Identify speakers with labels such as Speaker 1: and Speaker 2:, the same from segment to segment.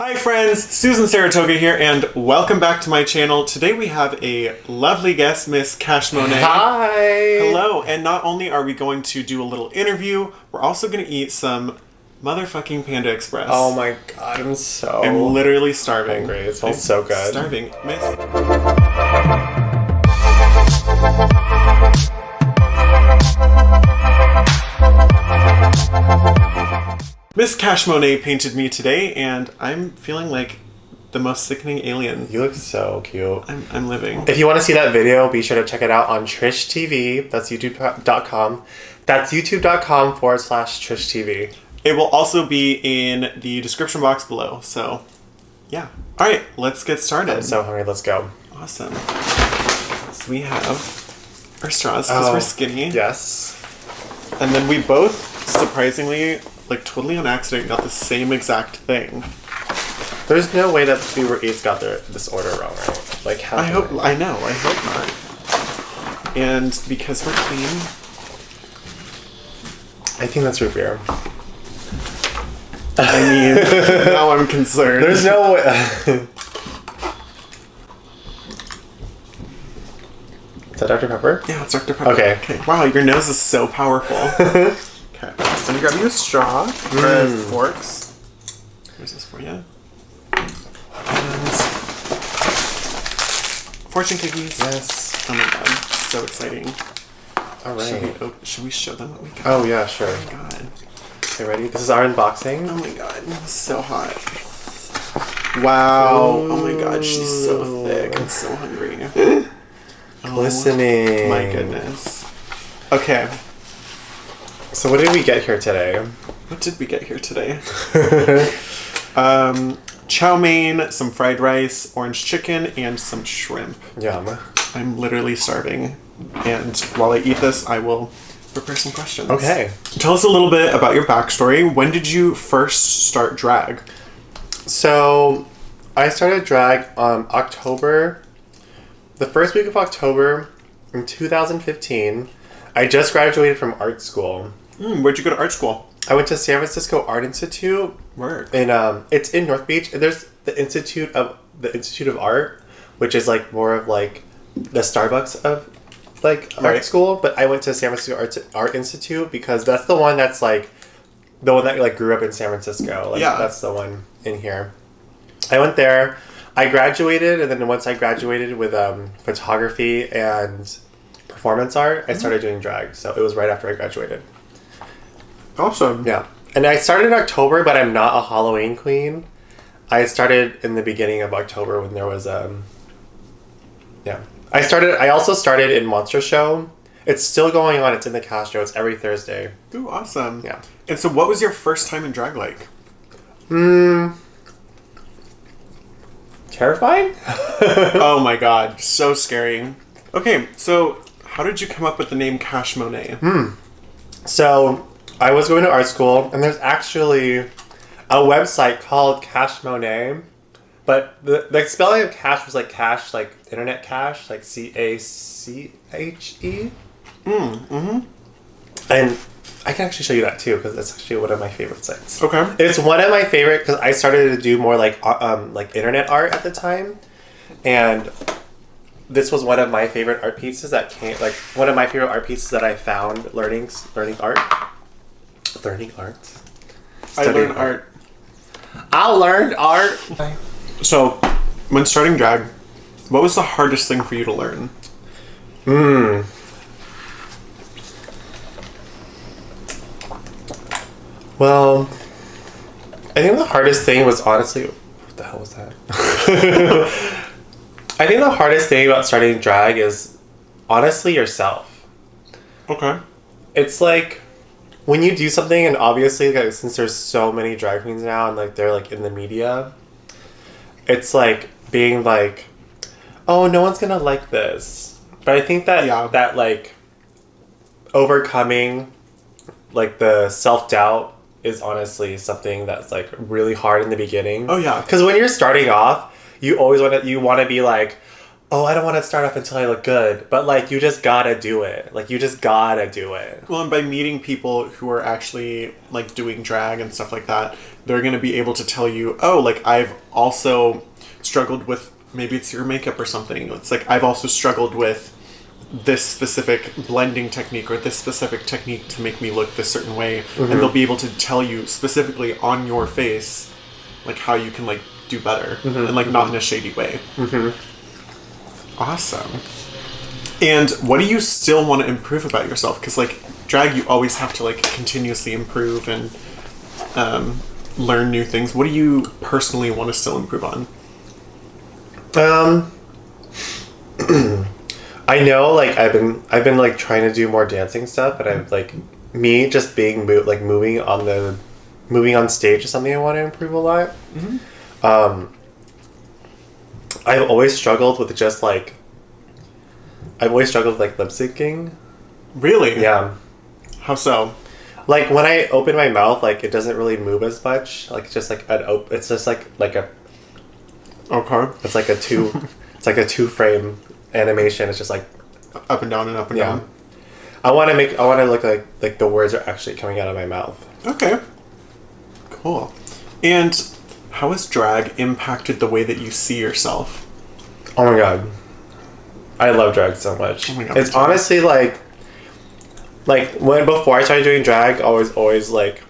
Speaker 1: Hi friends, Susan Saratoga here, and welcome back to my channel. Today we have a lovely guest, Miss Cash Monet.
Speaker 2: Hi!
Speaker 1: Hello, and not only are we going to do a little interview, we're also going to eat some motherfucking Panda Express.
Speaker 2: Oh my god,
Speaker 1: I'm literally starving.
Speaker 2: Hungry. It smells so good.
Speaker 1: Starving. Miss Cash Monet painted me today, and I'm feeling like the most sickening alien.
Speaker 2: You look so cute.
Speaker 1: I'm living.
Speaker 2: If you want to see that video, be sure to check it out on Trish TV. That's youtube.com. That's youtube.com/Trish TV.
Speaker 1: It will also be in the description box below, so yeah. Alright, let's get started.
Speaker 2: I'm so hungry, let's go.
Speaker 1: Awesome. So we have our straws, because we're skinny.
Speaker 2: Yes.
Speaker 1: And then we both, surprisingly, like totally on accident, got the same exact thing.
Speaker 2: There's no way that we were each got this order wrong, right? Like how?
Speaker 1: I hope not. And because we're clean,
Speaker 2: I think that's root beer.
Speaker 1: I mean, now I'm concerned.
Speaker 2: There's no way. Is that Dr. Pepper?
Speaker 1: Yeah, it's Dr. Pepper.
Speaker 2: Okay.
Speaker 1: Wow, your nose is so powerful. Okay. So I'm gonna grab you a straw or forks. Here's this for you. And fortune cookies.
Speaker 2: Yes.
Speaker 1: Oh my god, so exciting.
Speaker 2: All right.
Speaker 1: Should we show them what we got?
Speaker 2: Oh yeah, sure.
Speaker 1: Oh my god.
Speaker 2: Okay, ready? This is our unboxing.
Speaker 1: Oh my god, so hot. Wow. Ooh. Oh my god, she's so thick. I'm so hungry.
Speaker 2: Glistening.
Speaker 1: Oh my goodness. Okay.
Speaker 2: So what did we get here today?
Speaker 1: What did we get here today? Chow mein, some fried rice, orange chicken, and some shrimp.
Speaker 2: Yum.
Speaker 1: I'm literally starving. And while I eat this, I will prepare some questions.
Speaker 2: Okay.
Speaker 1: Tell us a little bit about your backstory. When did you first start drag?
Speaker 2: So, I started drag October, the first week of October in 2015. I just graduated from art school.
Speaker 1: Where'd you go to art school?
Speaker 2: I went to San Francisco Art Institute.
Speaker 1: Where?
Speaker 2: And it's in North Beach. There's the Institute of Art, which is like more of like the Starbucks of like art school. But I went to San Francisco Art Institute because that's the one that's like the one that like grew up in San Francisco. Like, yeah, that's the one in here. I went there. I graduated, and then once I graduated with photography and performance art, I started doing drag. So it was right after I graduated.
Speaker 1: Awesome.
Speaker 2: Yeah. And I started in October, but I'm not a Halloween queen. I started in the beginning of October when there was I also started in Monster Show. It's still going on. It's in the Castro. It's every Thursday.
Speaker 1: Ooh, awesome.
Speaker 2: Yeah.
Speaker 1: And so what was your first time in drag like?
Speaker 2: Terrifying?
Speaker 1: Oh my god. So scary. Okay, so how did you come up with the name Cash Monet?
Speaker 2: So I was going to art school, and there's actually a website called Cash Monet, but the spelling of cash was like cash, like internet cash, like CACHE. And I can actually show you that too, because it's actually one of my favorite sites.
Speaker 1: Okay.
Speaker 2: It's one of my favorite because I started to do more like internet art at the time, and this was one of my favorite art pieces that came, like one of my favorite art pieces that I found learning art. Learning art.
Speaker 1: I learned art.
Speaker 2: I learned art.
Speaker 1: So, when starting drag, what was the hardest thing for you to learn?
Speaker 2: Well, I think the hardest thing was honestly... What the hell was that? I think the hardest thing about starting drag is honestly yourself.
Speaker 1: Okay.
Speaker 2: It's like when you do something, and obviously like, since there's so many drag queens now and like they're like in the media, it's like being like, oh, no one's gonna like this. But I think that that like overcoming like the self-doubt is honestly something that's like really hard in the beginning.
Speaker 1: Oh yeah.
Speaker 2: Because when you're starting off, you always want to be like, oh, I don't want to start off until I look good. But, like, you just gotta do it. Like, you just gotta do it.
Speaker 1: Well, and by meeting people who are actually, like, doing drag and stuff like that, they're going to be able to tell you, oh, like, I've also struggled with, maybe it's your makeup or something. It's like, I've also struggled with this specific blending technique or this specific technique to make me look this certain way. And they'll be able to tell you specifically on your face, like, how you can, like, do better. And, like, not in a shady way. Awesome. And what do you still want to improve about yourself? Because, like, drag, you always have to, like, continuously improve and learn new things. What do you personally want to still improve on?
Speaker 2: I know, like, I've been like trying to do more dancing stuff, but I've like me just being moving on stage is something I want to improve a lot. I've always struggled with just like lip syncing.
Speaker 1: Really?
Speaker 2: Yeah.
Speaker 1: How so?
Speaker 2: Like when I open my mouth, like it doesn't really move as much. Like just like it's just like a.
Speaker 1: Okay.
Speaker 2: It's like a it's like a 2-frame animation. It's just like
Speaker 1: up and down and up and down.
Speaker 2: I want to look like the words are actually coming out of my mouth.
Speaker 1: Okay. Cool. And how has drag impacted the way that you see yourself?
Speaker 2: Oh my god. I love drag so much.
Speaker 1: Oh my god.
Speaker 2: It's honestly like when before I started doing drag, always like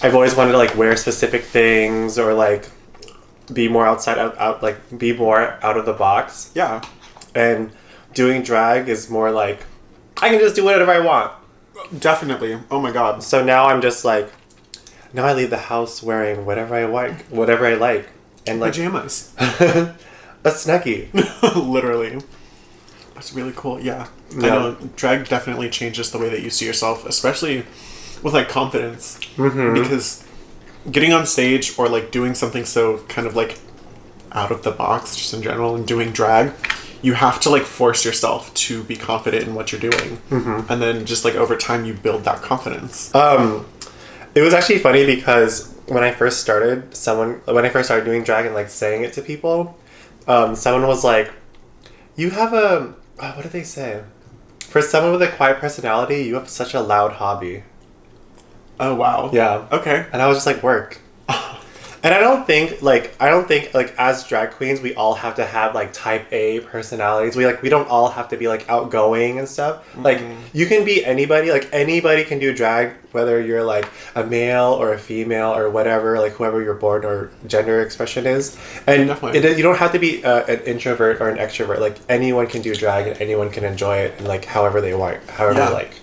Speaker 2: I've always wanted to like wear specific things or like be more be more out of the box.
Speaker 1: Yeah.
Speaker 2: And doing drag is more like I can just do whatever I want.
Speaker 1: Definitely. Oh my god.
Speaker 2: So now I'm just like now I leave the house wearing whatever I like, and like
Speaker 1: pajamas.
Speaker 2: A snuggie.
Speaker 1: Literally. That's really cool. Yeah. I know drag definitely changes the way that you see yourself, especially with like confidence. Because getting on stage or like doing something so kind of like out of the box just in general and doing drag, you have to like force yourself to be confident in what you're doing. And then just like over time you build that confidence.
Speaker 2: It was actually funny because when I first started doing drag and like saying it to people, someone was like, you have a what did they say? For someone with a quiet personality, you have such a loud hobby.
Speaker 1: Oh wow.
Speaker 2: Yeah.
Speaker 1: Okay.
Speaker 2: And I was just like, work. And I don't think like as drag queens we all have to have like type A personalities. We don't all have to be like outgoing and stuff. Like you can be anybody, like anybody can do drag, whether you're like a male or a female or whatever, like whoever you're born or gender expression is. And you don't have to be an introvert or an extrovert. Like anyone can do drag and anyone can enjoy it and like however they want, however they like.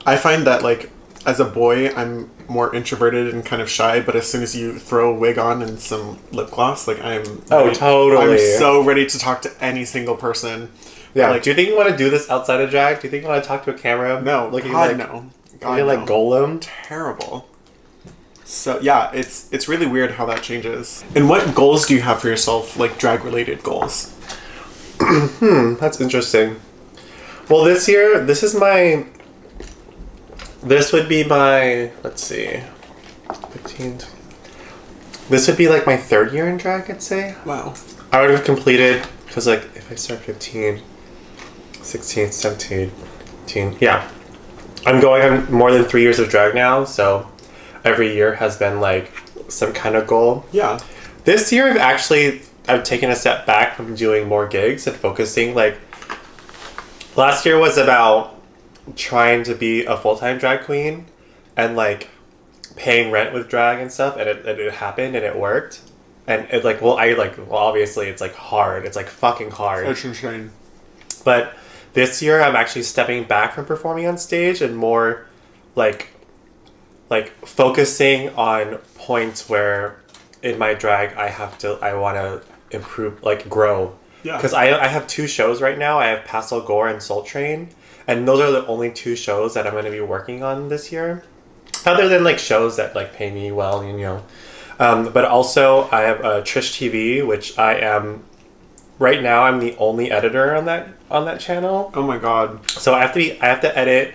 Speaker 1: I find that like as a boy, I'm more introverted and kind of shy, but as soon as you throw a wig on and some lip gloss, like
Speaker 2: totally.
Speaker 1: I'm so ready to talk to any single person.
Speaker 2: Yeah.
Speaker 1: Like,
Speaker 2: do you think you want to do this outside of drag? Do you think you want to talk to a camera?
Speaker 1: No.
Speaker 2: Looking
Speaker 1: God,
Speaker 2: like
Speaker 1: no.
Speaker 2: looking like Golem?
Speaker 1: Terrible. So yeah, it's really weird how that changes. And what goals do you have for yourself, like drag related goals?
Speaker 2: That's interesting. Well, this year, this would be my, let's see, 15. This would be like my 3rd year in drag, I'd say.
Speaker 1: Wow.
Speaker 2: I would have completed, because like if I start 15, 16, 17, 18, yeah. I'm going on more than 3 years of drag now, so every year has been like some kind of goal.
Speaker 1: Yeah.
Speaker 2: This year I've taken a step back from doing more gigs and focusing like, last year was about trying to be a full-time drag queen and like paying rent with drag and stuff, and it happened and it worked, and it like obviously it's like hard, it's like fucking hard.
Speaker 1: That's insane.
Speaker 2: But this year I'm actually stepping back from performing on stage and more like focusing on points where in my drag I want to improve, like grow.
Speaker 1: Yeah.
Speaker 2: Because I have 2 shows right now. I have Pastel Gore and Soul Train. And those are the only 2 shows that I'm going to be working on this year. Other than like shows that like pay me well, you know. But also I have Trish TV, which I'm the only editor on that channel.
Speaker 1: Oh my god.
Speaker 2: So I have to edit.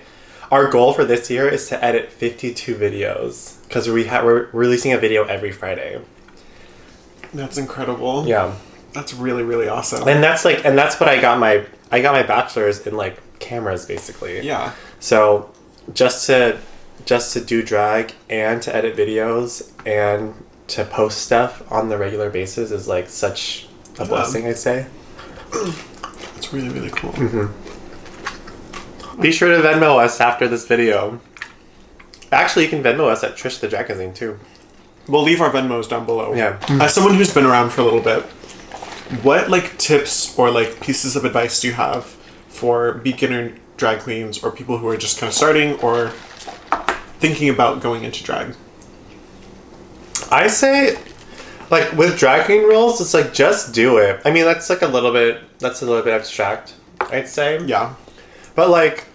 Speaker 2: Our goal for this year is to edit 52 videos because we're releasing a video every Friday.
Speaker 1: That's incredible.
Speaker 2: Yeah.
Speaker 1: That's really, really awesome.
Speaker 2: And that's what I got my bachelor's in like cameras basically.
Speaker 1: Yeah.
Speaker 2: So just to do drag and to edit videos and to post stuff on the regular basis is like such a blessing, I'd say.
Speaker 1: It's really, really cool.
Speaker 2: Be sure to Venmo us after this video. Actually, you can Venmo us at Trish the Dragazine too.
Speaker 1: We'll leave our Venmos down below.
Speaker 2: Yeah.
Speaker 1: As someone who's been around for a little bit, what like tips or like pieces of advice do you have for beginner drag queens or people who are just kind of starting or thinking about going into drag?
Speaker 2: I say, like with drag queen rules, it's like just do it. I mean, that's a little bit abstract, I'd say.
Speaker 1: Yeah.
Speaker 2: But like,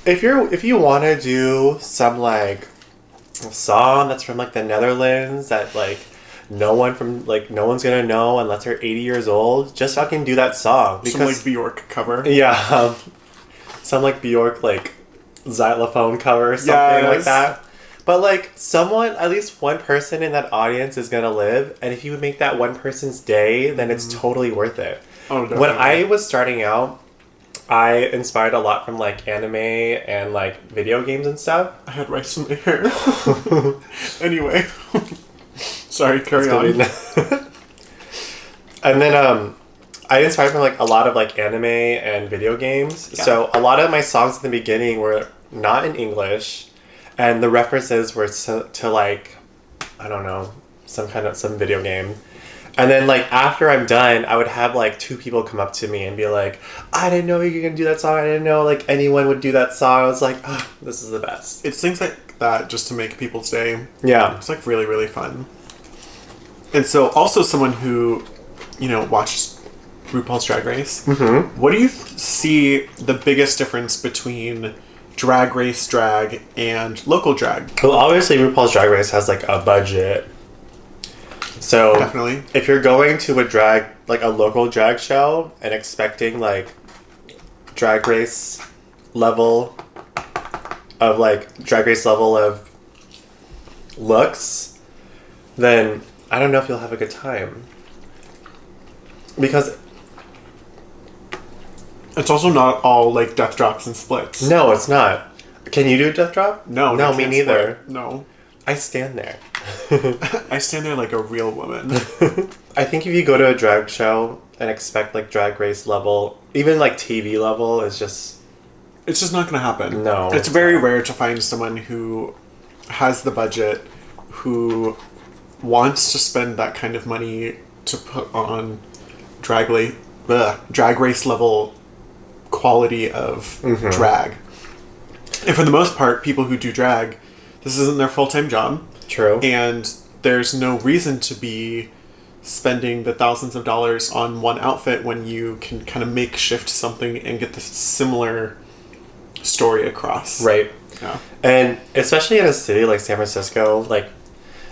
Speaker 2: if you want to do some like song that's from like the Netherlands that like no one's gonna know unless they're 80 years old, just fucking do that song.
Speaker 1: Because, some like Bjork cover.
Speaker 2: Yeah, some like Bjork like xylophone cover or something like that. But like at least one person in that audience is gonna live, and if you would make that one person's day, then it's totally worth it.
Speaker 1: Oh, definitely.
Speaker 2: When I was starting out, I inspired a lot from like anime and like video games and stuff.
Speaker 1: I had rice in my hair. Anyway. Sorry, carry on.
Speaker 2: And then I inspired from like a lot of like anime and video games. Yeah. So a lot of my songs in the beginning were not in English, and the references were to like, I don't know, some video game. And then like after I'm done, I would have like two people come up to me and be like, I didn't know you were gonna do that song. I didn't know like anyone would do that song. I was like, oh, this is the best.
Speaker 1: It's things like that just to make people's day.
Speaker 2: Yeah.
Speaker 1: It's like really, really fun. And so also someone who, watches RuPaul's Drag Race, what do you see the biggest difference between drag race drag and local drag?
Speaker 2: Well, obviously RuPaul's Drag Race has like a budget. So
Speaker 1: definitely,
Speaker 2: if you're going to a local drag show and expecting like drag race level of looks, then I don't know if you'll have a good time. Because
Speaker 1: it's also not all like death drops and splits.
Speaker 2: No, it's not. Can you do a death drop?
Speaker 1: No,
Speaker 2: me neither.
Speaker 1: Split. No.
Speaker 2: I stand there.
Speaker 1: I stand there like a real woman.
Speaker 2: I think if you go to a drag show and expect like drag race level, even like TV level, it's just
Speaker 1: not going to happen.
Speaker 2: No.
Speaker 1: It's very rare to find someone who has the budget, who wants to spend that kind of money to put on drag race level quality of drag. And for the most part, people who do drag, this isn't their full-time job.
Speaker 2: True.
Speaker 1: And there's no reason to be spending the thousands of dollars on one outfit when you can kind of makeshift something and get the similar story across.
Speaker 2: Right.
Speaker 1: Yeah. And
Speaker 2: especially in a city like San Francisco, like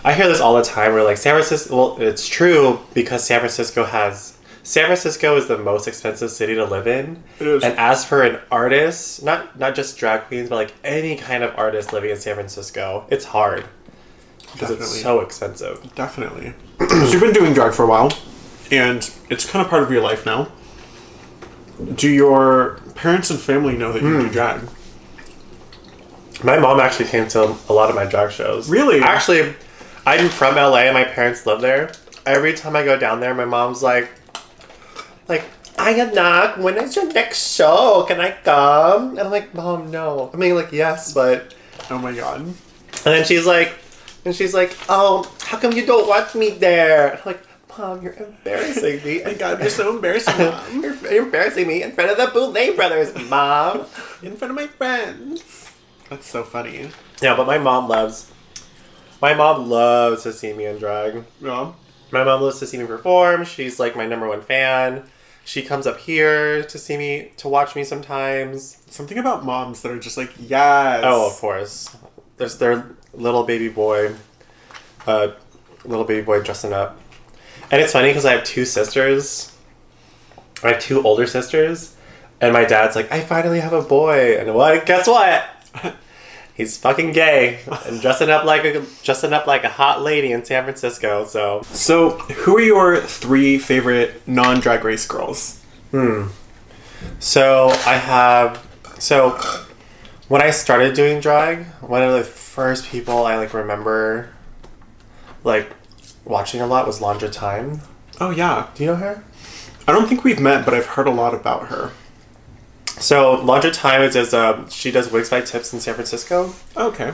Speaker 2: I hear this all the time where like San Francisco, well, it's true because San Francisco is the most expensive city to live in.
Speaker 1: It is.
Speaker 2: And as for an artist, not just drag queens, but like any kind of artist living in San Francisco, it's hard. Because it's so expensive.
Speaker 1: Definitely. So you've been doing drag for a while, and it's kind of part of your life now. Do your parents and family know that you do drag?
Speaker 2: My mom actually came to a lot of my drag shows.
Speaker 1: Really?
Speaker 2: Actually, I'm from LA and my parents live there. Every time I go down there, my mom's like, Anak, when is your next show? Can I come? And I'm like, Mom, no. I mean, like, yes, but...
Speaker 1: Oh my god.
Speaker 2: And then she's like, oh, how come you don't want me there? And I'm like, Mom, you're embarrassing me.
Speaker 1: My god, you're so embarrassing, Mom.
Speaker 2: You're embarrassing me in front of the Boulay brothers, Mom.
Speaker 1: In front of my friends. That's so funny.
Speaker 2: Yeah, but my mom loves to see me in drag.
Speaker 1: Yeah.
Speaker 2: My mom loves to see me perform. She's like my number one fan. She comes up here to watch me sometimes.
Speaker 1: Something about moms that are just like, yes.
Speaker 2: Oh, of course. There's their little baby boy dressing up. And it's funny because I have two sisters. I have two older sisters. And my dad's like, I finally have a boy. And what? Guess what? he's fucking gay and dressing up like a hot lady in San Francisco.
Speaker 1: So, who are your 3 favorite non-Drag Race girls?
Speaker 2: So when I started doing drag, one of the first people I like remember like watching a lot was Landra Time.
Speaker 1: Oh yeah.
Speaker 2: Do you know her?
Speaker 1: I don't think we've met, but I've heard a lot about her.
Speaker 2: So Landra Time is she does Wigs by Tips in San Francisco.
Speaker 1: Okay.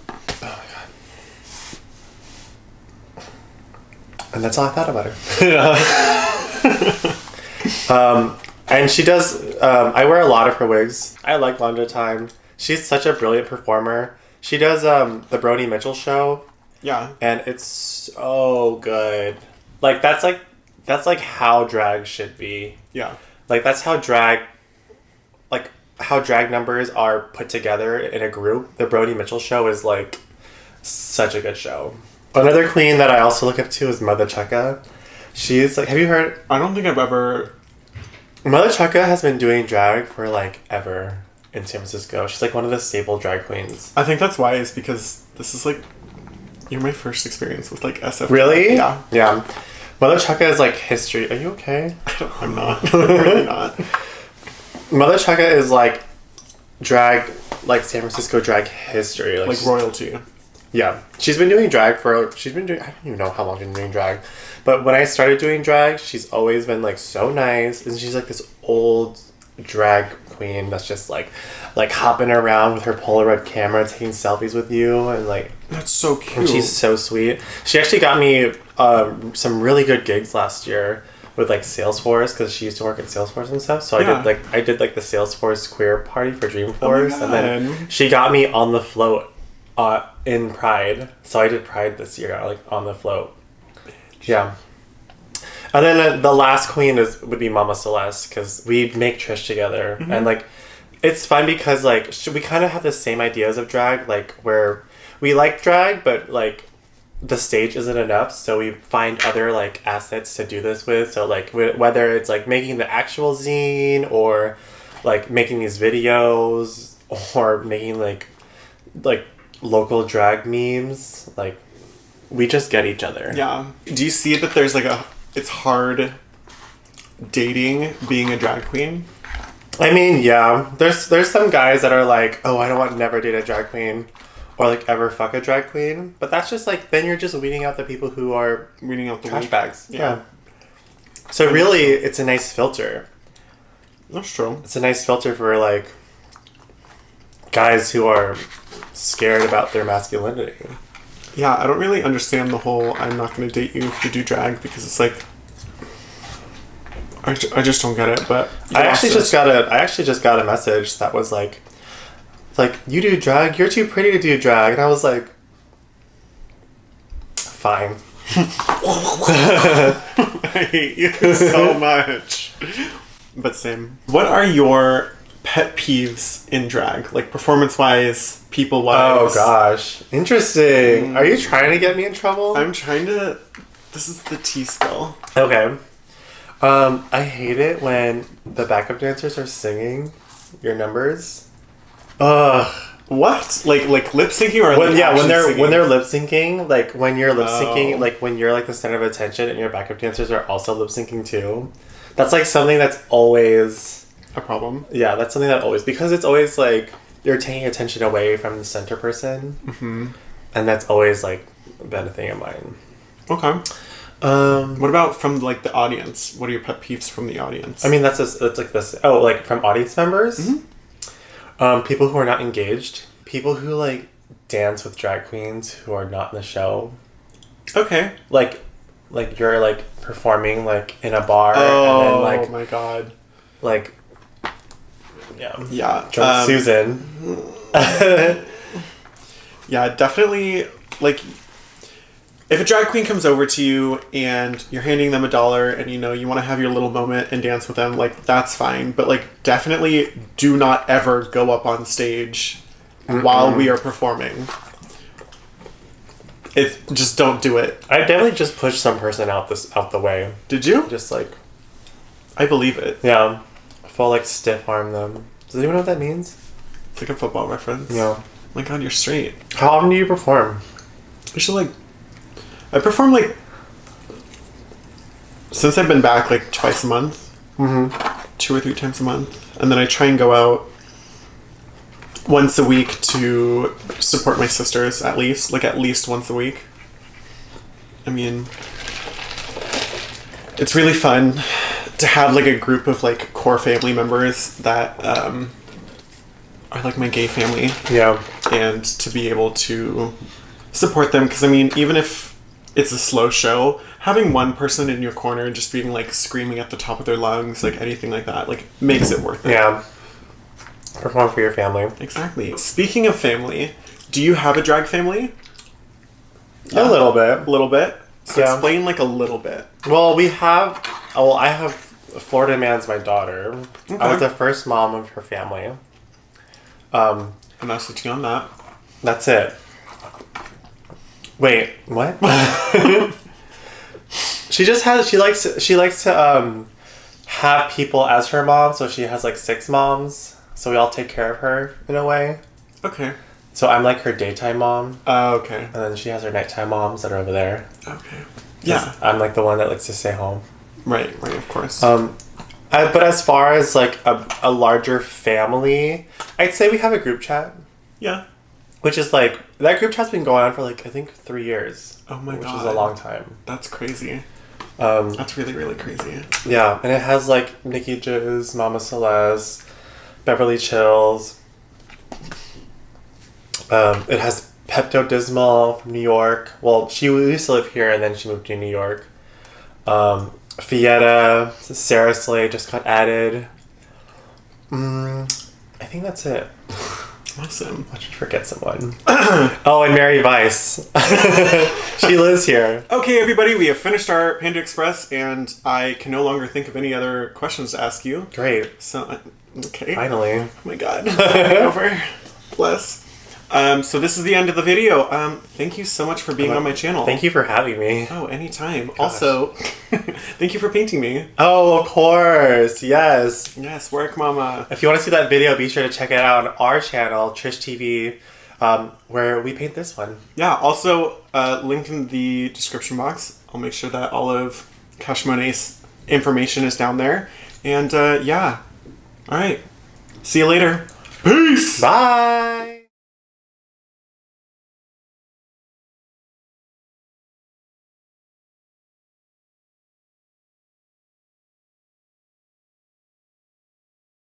Speaker 2: Oh my god. And that's all I thought about her. And she does, I wear a lot of her wigs. I like Landra Time. She's such a brilliant performer. She does the Brody Mitchell show.
Speaker 1: Yeah.
Speaker 2: And it's so good. Like, that's like how drag should be.
Speaker 1: Yeah.
Speaker 2: Like, that's how drag numbers are put together in a group. The Brody Mitchell show is, like, such a good show. Another queen that I also look up to is Mother Chukka. She's, like, have you heard?
Speaker 1: I don't think I've ever...
Speaker 2: Mother Chukka has been doing drag for, like, ever in San Francisco. She's, like, one of the staple drag queens.
Speaker 1: I think that's why, is because this is, like, you're my first experience with, like, SF.
Speaker 2: Really?
Speaker 1: Yeah.
Speaker 2: Yeah. Mother Chukka is, like, history. Are you okay?
Speaker 1: I'm not. I'm really not.
Speaker 2: Mother Chukka is, like, drag, like, San Francisco drag history.
Speaker 1: Like royalty.
Speaker 2: Yeah. I don't even know how long she's been doing drag. But when I started doing drag, she's always been, like, so nice. And she's, like, this old drag queen that's just, like hopping around with her Polaroid camera, taking selfies with you. And, like...
Speaker 1: That's so cute.
Speaker 2: And she's so sweet. She actually got me some really good gigs last year with, like, Salesforce, because she used to work at Salesforce and stuff. So I did the Salesforce queer party for Dreamforce.
Speaker 1: Oh,
Speaker 2: and then she got me on the float in Pride. So I did Pride this year, like, on the float. Yeah. And then the last queen would be Mama Celeste, because we make Trish together. Mm-hmm. And, like, it's fun because, like, we kind of have the same ideas of drag, like, where we like drag, but, like, the stage isn't enough, so we find other, like, assets to do this with. So, like, whether it's, like, making the actual zine, or, like, making these videos, or making, like local drag memes, like, we just get each other.
Speaker 1: Yeah. Do you see that there's, like, it's hard dating being a drag queen?
Speaker 2: I mean, yeah. There's some guys that are like, oh, I don't want to never date a drag queen, or, like, ever fuck a drag queen. But that's just, like, then you're just weeding out the people who are
Speaker 1: weeding out the
Speaker 2: trash
Speaker 1: weak.
Speaker 2: bags.
Speaker 1: Yeah.
Speaker 2: So really, it's a nice filter.
Speaker 1: That's true.
Speaker 2: It's a nice filter for, like, guys who are scared about their masculinity.
Speaker 1: Yeah, I don't really understand the whole I'm not going to date you if you do drag, because it's like, I just don't get it. But
Speaker 2: I actually just got a message that was like, you do drag, you're too pretty to do drag. And I was like, fine.
Speaker 1: I hate you so much. But same. What are your pet peeves in drag? Like, performance-wise, people-wise?
Speaker 2: Oh, gosh. Interesting. Are you trying to get me in trouble?
Speaker 1: I'm trying to... This is the tea spill.
Speaker 2: Okay. I hate it when the backup dancers are singing your numbers. Ugh.
Speaker 1: What? Like lip syncing, or
Speaker 2: when they're
Speaker 1: singing?
Speaker 2: lip syncing, like when you're lip syncing, like when you're like the center of attention and your backup dancers are also lip syncing too. That's like something that's always
Speaker 1: a problem.
Speaker 2: Yeah, that's something that always, because it's always like you're taking attention away from the center person, and that's always like been a thing of mine.
Speaker 1: Okay. What about from like the audience? What are your pet peeves from the audience?
Speaker 2: I mean, that's like this. Oh, like from audience members. People who are not engaged. People who, like, dance with drag queens who are not in the show.
Speaker 1: Okay.
Speaker 2: Like you're, like, performing, like, in a bar.
Speaker 1: Oh,
Speaker 2: and then, like,
Speaker 1: my God.
Speaker 2: Like, yeah.
Speaker 1: Yeah.
Speaker 2: Drunk Susan.
Speaker 1: Yeah, definitely, like, if a drag queen comes over to you and you're handing them $1 and, you know, you want to have your little moment and dance with them, like, that's fine. But, like, definitely do not ever go up on stage while we are performing. Just don't do it.
Speaker 2: I definitely just pushed some person out the way.
Speaker 1: Did you?
Speaker 2: Just, like...
Speaker 1: I believe it.
Speaker 2: Yeah. Full, like, stiff arm them. Does anyone know what that means?
Speaker 1: It's like a football reference.
Speaker 2: Yeah.
Speaker 1: my god, you're straight.
Speaker 2: How often do you perform?
Speaker 1: I should like. I perform like. Since I've been back, like twice a month. 2 or 3 times a month. And then I try and go out once a week to support my sisters, at least. Like, at least once a week. I mean, it's really fun to have, like, a group of, like, core family members that are, like, my gay family.
Speaker 2: Yeah.
Speaker 1: And to be able to support them. Because, I mean, even if it's a slow show, having one person in your corner just being, like, screaming at the top of their lungs, like, anything like that, like, makes it worth it.
Speaker 2: Yeah. Perform for your family.
Speaker 1: Exactly. Speaking of family, do you have a drag family?
Speaker 2: Yeah. A little bit.
Speaker 1: A little bit? So
Speaker 2: Yeah.
Speaker 1: explain, like, a little bit.
Speaker 2: Well, I have Florida Man's my daughter. Okay. I was the first mom of her family.
Speaker 1: I'm not switching on that.
Speaker 2: That's it. Wait, what? She likes to have people as her mom, so she has like 6 moms. So we all take care of her in a way.
Speaker 1: Okay.
Speaker 2: So I'm like her daytime mom.
Speaker 1: Okay.
Speaker 2: And then she has her nighttime moms that are over there.
Speaker 1: Okay. Yeah.
Speaker 2: I'm like the one that likes to stay home.
Speaker 1: Right, of course.
Speaker 2: But as far as like a larger family, I'd say we have a group chat.
Speaker 1: Yeah.
Speaker 2: Which is like, that group chat's been going on for like, I think 3 years.
Speaker 1: Oh my god.
Speaker 2: Which is a long time.
Speaker 1: That's crazy. That's really, really crazy.
Speaker 2: Yeah, and it has like Nikki Jizz, Mama Celeste, Beverly Chills. It has Pepto Dismal from New York. Well, she used to live here and then she moved to New York. Fietta, Sarah Slay just got added. I think that's it.
Speaker 1: Awesome.
Speaker 2: I should forget someone. Oh, and Mary Vice. She lives here.
Speaker 1: Okay, everybody, we have finished our Panda Express, and I can no longer think of any other questions to ask you.
Speaker 2: Great.
Speaker 1: So, okay.
Speaker 2: Finally.
Speaker 1: Oh my god. Over. Bless. So this is the end of the video. Thank you so much for being on my channel.
Speaker 2: Thank you for having me.
Speaker 1: Oh, anytime. Gosh. Also, thank you for painting me.
Speaker 2: Oh, of course. Yes.
Speaker 1: Yes, work, mama.
Speaker 2: If you want to see that video, be sure to check it out on our channel, Trish TV, where we paint this one.
Speaker 1: Yeah, also, link in the description box. I'll make sure that all of Cash Monet's information is down there. And, yeah. All right. See you later. Peace!
Speaker 2: Bye!